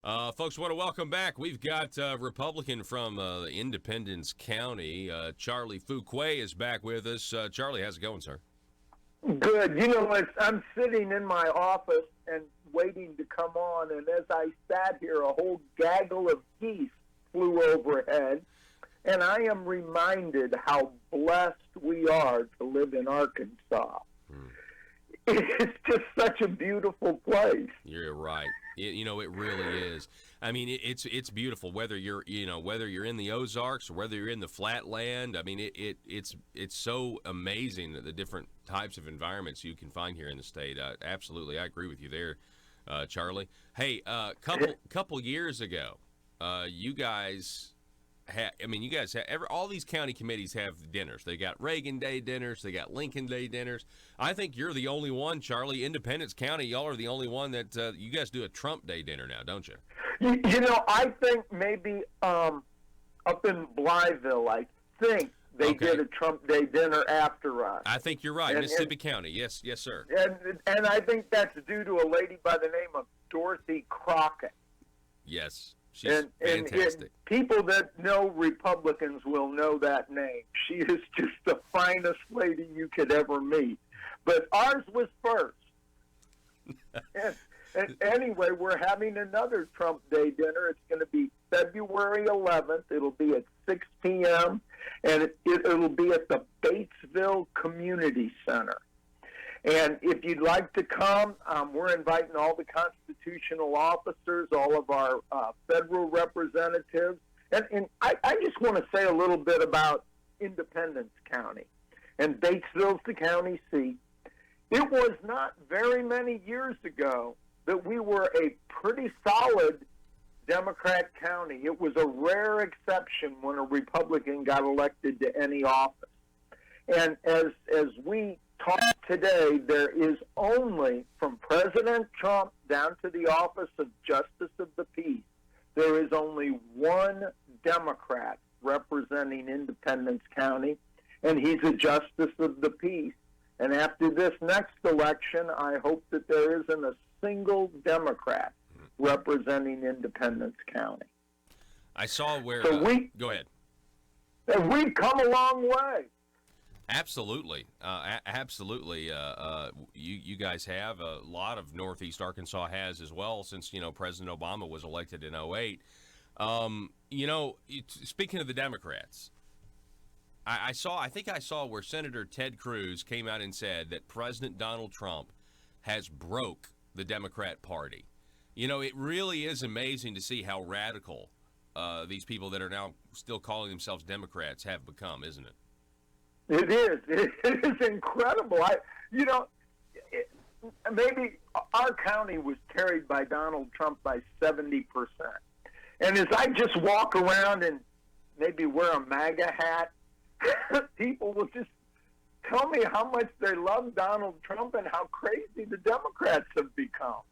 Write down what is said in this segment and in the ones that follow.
Folks, want to welcome back. We've got Republican from Independence County. Charlie Fuqua is back with us. Charlie, how's it going, sir? Good. I'm sitting in my office and waiting to come on, and as I sat here, a whole gaggle of geese flew overhead, and I am reminded how blessed we are to live in Arkansas. It's just such a beautiful place. You're right. It really is. I mean, it's beautiful. Whether you're in the Ozarks or whether you're in the flatland. I mean, it's so amazing the different types of environments you can find here in the state. Absolutely, I agree with you there, Charlie. Hey, couple years ago, you guys. All these county committees have dinners. They got Reagan Day dinners. They got Lincoln Day dinners. I think you're the only one, Charlie. Independence County, y'all are the only one that you guys do a Trump Day dinner now, don't you? I think maybe up in Blytheville, I think they did a Trump Day dinner after us. I think you're right. Mississippi County, yes, sir. And I think that's due to a lady by the name of Dorothy Crockett. Yes. She's fantastic. And people that know Republicans will know that name. She is just the finest lady you could ever meet. But ours was first. and anyway, we're having another Trump Day dinner. It's going to be February 11th. It'll be at 6 p.m., and it'll be at the Batesville Community Center. And if you'd like to come, we're inviting all the constitutional officers, all of our federal representatives. And I just want to say a little bit about Independence County. And Batesville's the county seat. It was not very many years ago that we were a pretty solid Democrat county. It was a rare exception when a Republican got elected to any office. And as we talk today, there is only, from President Trump down to the office of Justice of the Peace, there is only one Democrat representing Independence County, and he's a Justice of the Peace. And after this next election, I hope that there isn't a single Democrat representing Independence County. I saw where... go ahead. We've come a long way. Absolutely. Absolutely. You guys have. A lot of Northeast Arkansas has as well since, President Obama was elected in 2008. Speaking of the Democrats, I think I saw where Senator Ted Cruz came out and said that President Donald Trump has broke the Democrat Party. It really is amazing to see how radical these people that are now still calling themselves Democrats have become, isn't it? It is. It is incredible. Maybe our county was carried by Donald Trump by 70%. And as I just walk around and maybe wear a MAGA hat, people will just tell me how much they love Donald Trump and how crazy the Democrats have become.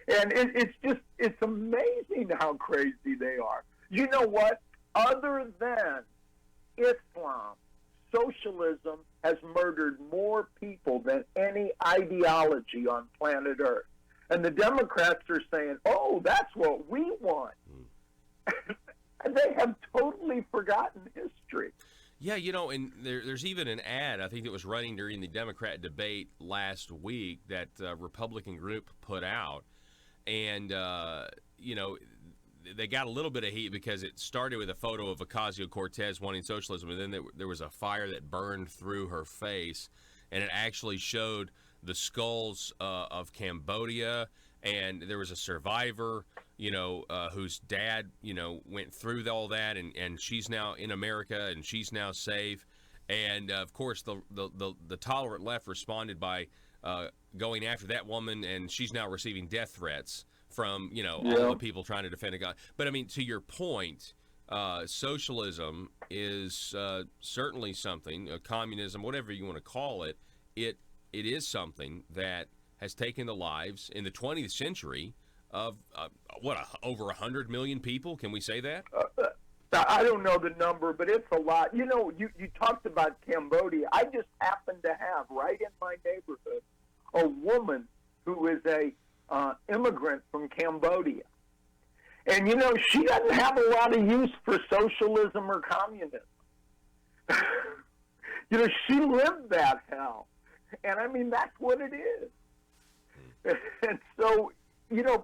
And it's amazing how crazy they are. You know what? Other than Islam, socialism has murdered more people than any ideology on planet Earth. And the Democrats are saying, oh, that's what we want. And they have totally forgotten history. Yeah, and there's even an ad, I think that was running during the Democrat debate last week that a Republican group put out. And, they got a little bit of heat because it started with a photo of Ocasio-Cortez wanting socialism, and then there was a fire that burned through her face, and it actually showed the skulls of Cambodia, and there was a survivor, whose dad, went through all that, and she's now in America, and she's now safe. And, of course, the tolerant left responded by going after that woman, and she's now receiving death threats from, all the people trying to defend a God. But, I mean, to your point, socialism is certainly something, communism, whatever you want to call it, it is something that has taken the lives in the 20th century of, over 100 million people? Can we say that? I don't know the number, but it's a lot. You talked about Cambodia. I just happen to have, right in my neighborhood, a woman who is a immigrant from Cambodia. And, she doesn't have a lot of use for socialism or communism. She lived that hell. And, I mean, that's what it is. And so,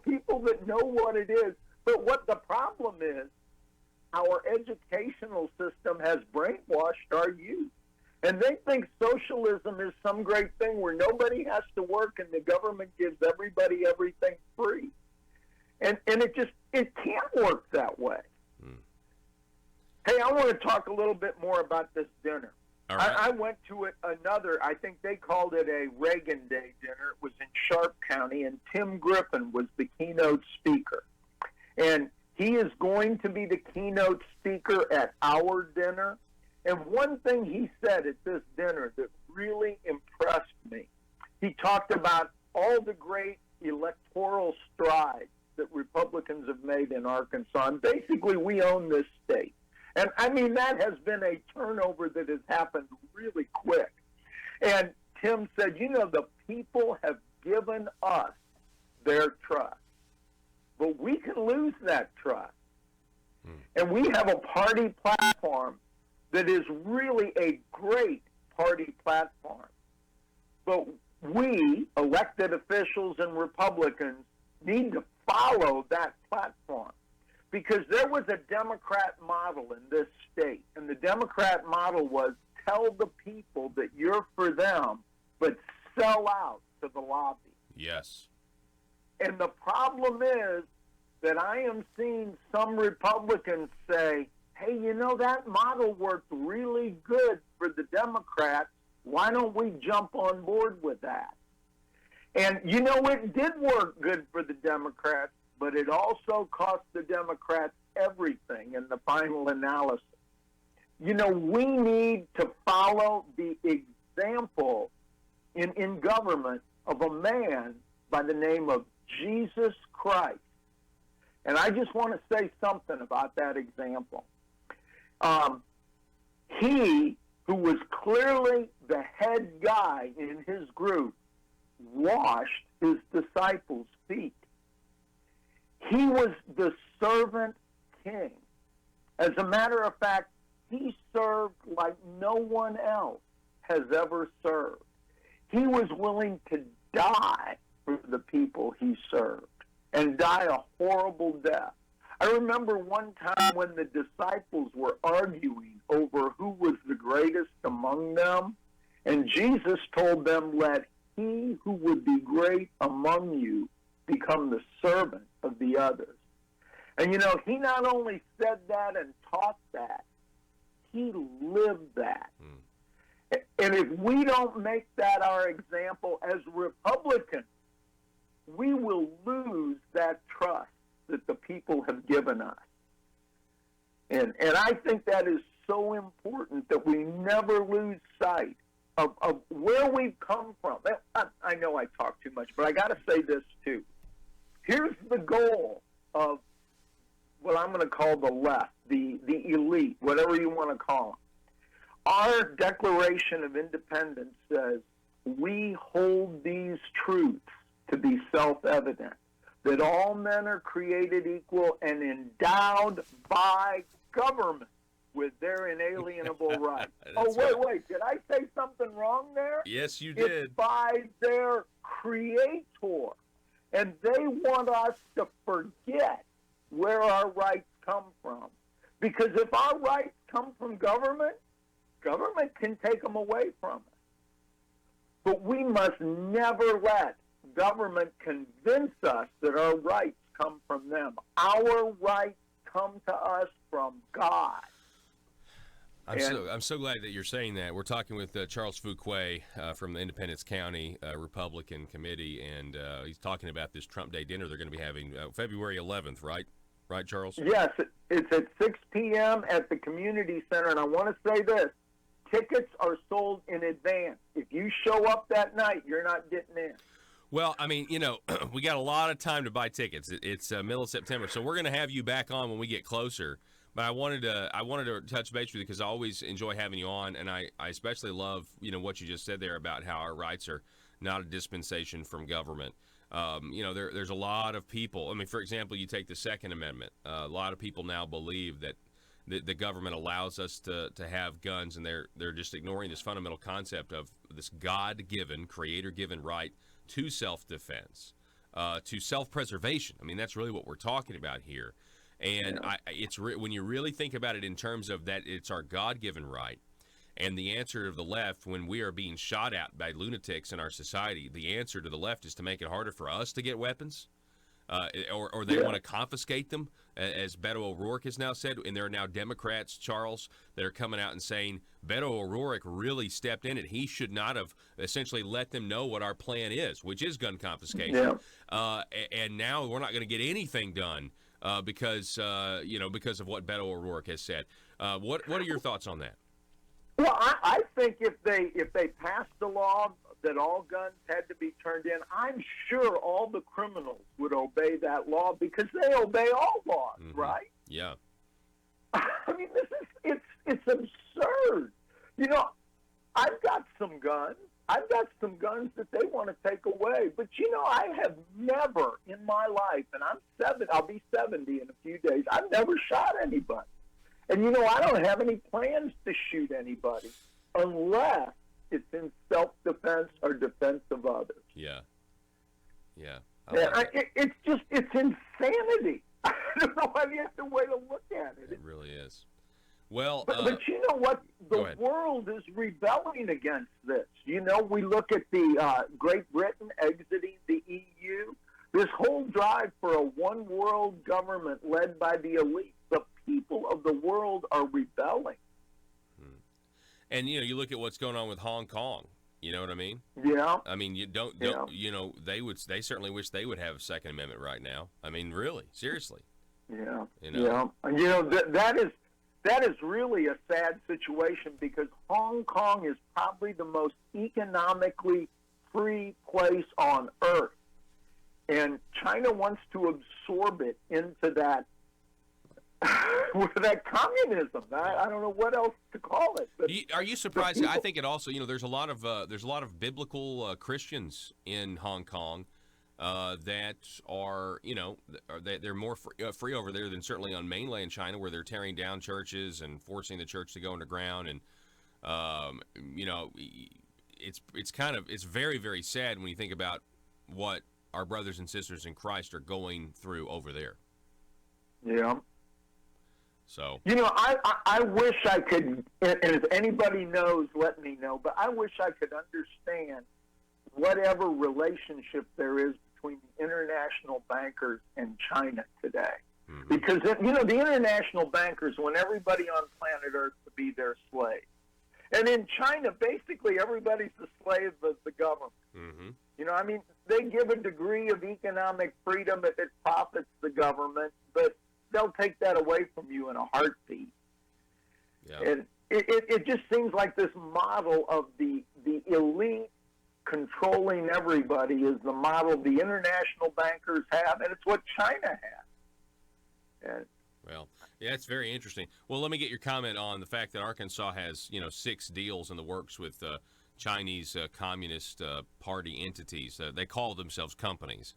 people that know what it is, but what the problem is, our educational system has brainwashed our youth. And they think socialism is some great thing where nobody has to work and the government gives everybody everything free. And it can't work that way. Hey, I want to talk a little bit more about this dinner. All right. I went to I think they called it a Reagan Day dinner. It was in Sharp County, and Tim Griffin was the keynote speaker. And he is going to be the keynote speaker at our dinner. And one thing he said at this dinner that really impressed me, he talked about all the great electoral strides that Republicans have made in Arkansas. And basically, we own this state. And, I mean, that has been a turnover that has happened really quick. And Tim said, the people have given us their trust. But we can lose that trust. And we have a party platform that is really a great party platform. But we, elected officials and Republicans, need to follow that platform. Because there was a Democrat model in this state, and the Democrat model was tell the people that you're for them, but sell out to the lobby. Yes. And the problem is that I am seeing some Republicans say, hey, that model worked really good for the Democrats. Why don't we jump on board with that? And, it did work good for the Democrats, but it also cost the Democrats everything in the final analysis. We need to follow the example in government of a man by the name of Jesus Christ. And I just want to say something about that example. He, who was clearly the head guy in his group, washed his disciples' feet. He was the servant king. As a matter of fact, he served like no one else has ever served. He was willing to die for the people he served and die a horrible death. I remember one time when the disciples were arguing over who was the greatest among them, and Jesus told them, let he who would be great among you become the servant of the others. And he not only said that and taught that, he lived that. And if we don't make that our example as Republicans, we will lose that trust that the people have given us. And I think that is so important that we never lose sight of where we've come from. I know I talk too much, but I got to say this too. Here's the goal of what I'm going to call the left, the elite, whatever you want to call them. Our Declaration of Independence says we hold these truths to be self-evident, that all men are created equal and endowed by government with their inalienable rights. Wait, did I say something wrong there? Yes, you did. It's by their creator. And they want us to forget where our rights come from. Because if our rights come from government can take them away from us. But we must never let government convince us that our rights come from them. Our rights come to us from God. I'm so glad that you're saying that. We're talking with Charles Fuqua from the Independence County Republican Committee, and he's talking about this Trump Day dinner they're going to be having February 11th, right? Right, Charles? Yes, it's at 6 p.m. at the community center, and I want to say this. Tickets are sold in advance. If you show up that night, you're not getting in. Well, I mean, we got a lot of time to buy tickets. It's middle of September, so we're going to have you back on when we get closer. But I wanted to touch base with you because I always enjoy having you on, and I especially love what you just said there about how our rights are not a dispensation from government. There's a lot of people. I mean, for example, you take the Second Amendment. A lot of people now believe that the government allows us to have guns, and they're just ignoring this fundamental concept of this God-given, creator-given right to self-defense, to self-preservation. I mean, that's really what we're talking about here. And when you really think about it in terms of that, it's our God-given right. And the answer of the left, when we are being shot at by lunatics in our society, the answer to the left is to make it harder for us to get weapons, or they want to confiscate them, as Beto O'Rourke has now said. And there are now Democrats, Charles, that are coming out and saying Beto O'Rourke really stepped in it. He should not have essentially let them know what our plan is, which is gun confiscation. Yeah. And now we're not going to get anything done because of what Beto O'Rourke has said. What are your thoughts on that? Well, I think if they passed the law that all guns had to be turned in, I'm sure all the criminals would obey that law because they obey all laws, right? Yeah. I mean, it's absurd. I've got some guns. I've got some guns that they want to take away, but I have never in my life, and I'll be 70 in a few days. I've never shot anybody. And, I don't have any plans to shoot anybody unless it's in self-defense or defense of others. Yeah. Yeah. It's insanity. I don't know any other way to look at it. It really is. Well, but you know what? The world is rebelling against this. We look at the Great Britain exiting the EU. This whole drive for a one-world government led by the elite. The people of the world are rebelling. And you look at what's going on with Hong Kong. You know what I mean? Yeah. I mean, they certainly wish they would have a Second Amendment right now. I mean, really, seriously. Yeah. Yeah. That is really a sad situation because Hong Kong is probably the most economically free place on earth. And China wants to absorb it into that that communism. I don't know what else to call it. But are you surprised? I think it also, there's a lot of biblical Christians in Hong Kong that are, they're more free over there than certainly on mainland China, where they're tearing down churches and forcing the church to go underground. And it's very, very sad when you think about what our brothers and sisters in Christ are going through over there. Yeah. So I wish I could, and if anybody knows, let me know. But I wish I could understand whatever relationship there is between the international bankers and China today. Because the international bankers want everybody on planet Earth to be their slave, and in China, basically everybody's the slave of the government. They give a degree of economic freedom if it profits the government, but they'll take that away from you in a heartbeat. Yeah. And it just seems like this model of the elite controlling everybody is the model the international bankers have, and it's what China has. And, well, yeah, it's very interesting. Well, let me get your comment on the fact that Arkansas has, 6 deals in the works with Chinese Communist Party entities. They call themselves companies.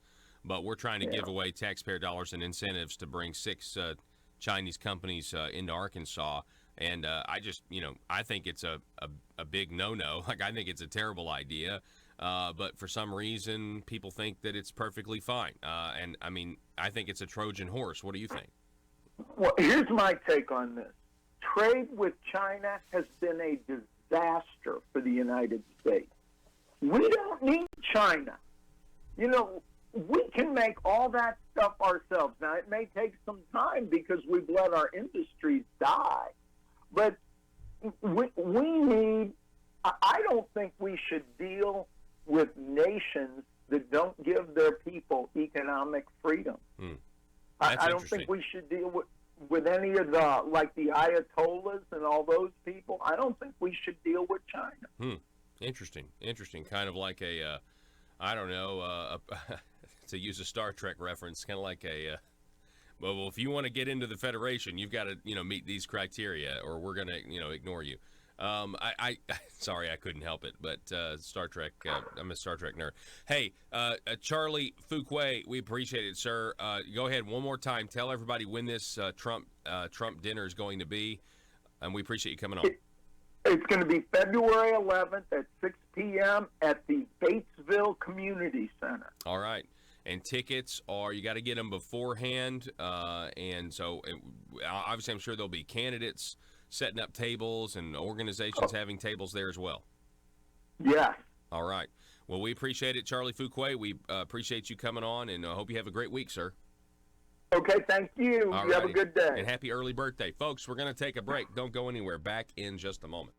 But we're trying to give away taxpayer dollars and incentives to bring 6 Chinese companies into Arkansas. And I just, I think it's a big no-no. Like, I think it's a terrible idea. But for some reason, people think that it's perfectly fine. And, I mean, I think it's a Trojan horse. What do you think? Well, here's my take on this. Trade with China has been a disaster for the United States. We don't need China. We can make all that stuff ourselves. Now, it may take some time because we've let our industries die. But we need, I don't think we should deal with nations that don't give their people economic freedom. I don't think we should deal with any of the, like the Ayatollahs and all those people. I don't think we should deal with China. Interesting. Kind of like a, I don't know, to use a Star Trek reference, kind of like a, well, if you want to get into the Federation, you've got to, meet these criteria, or we're going to, ignore you. I sorry, I couldn't help it, but Star Trek, I'm a Star Trek nerd. Hey, Charlie Fuqua, we appreciate it, sir. Go ahead one more time. Tell everybody when this Trump dinner is going to be, and we appreciate you coming on. It's going to be February 11th at 6 p.m. at the Batesville Community Center. All right. And tickets you got to get them beforehand. And so, obviously, I'm sure there'll be candidates setting up tables and organizations having tables there as well. Yes. All right. Well, we appreciate it, Charlie Fuqua. We appreciate you coming on, and I hope you have a great week, sir. Okay, thank you. You have a good day. And happy early birthday. Folks, we're going to take a break. Don't go anywhere. Back in just a moment.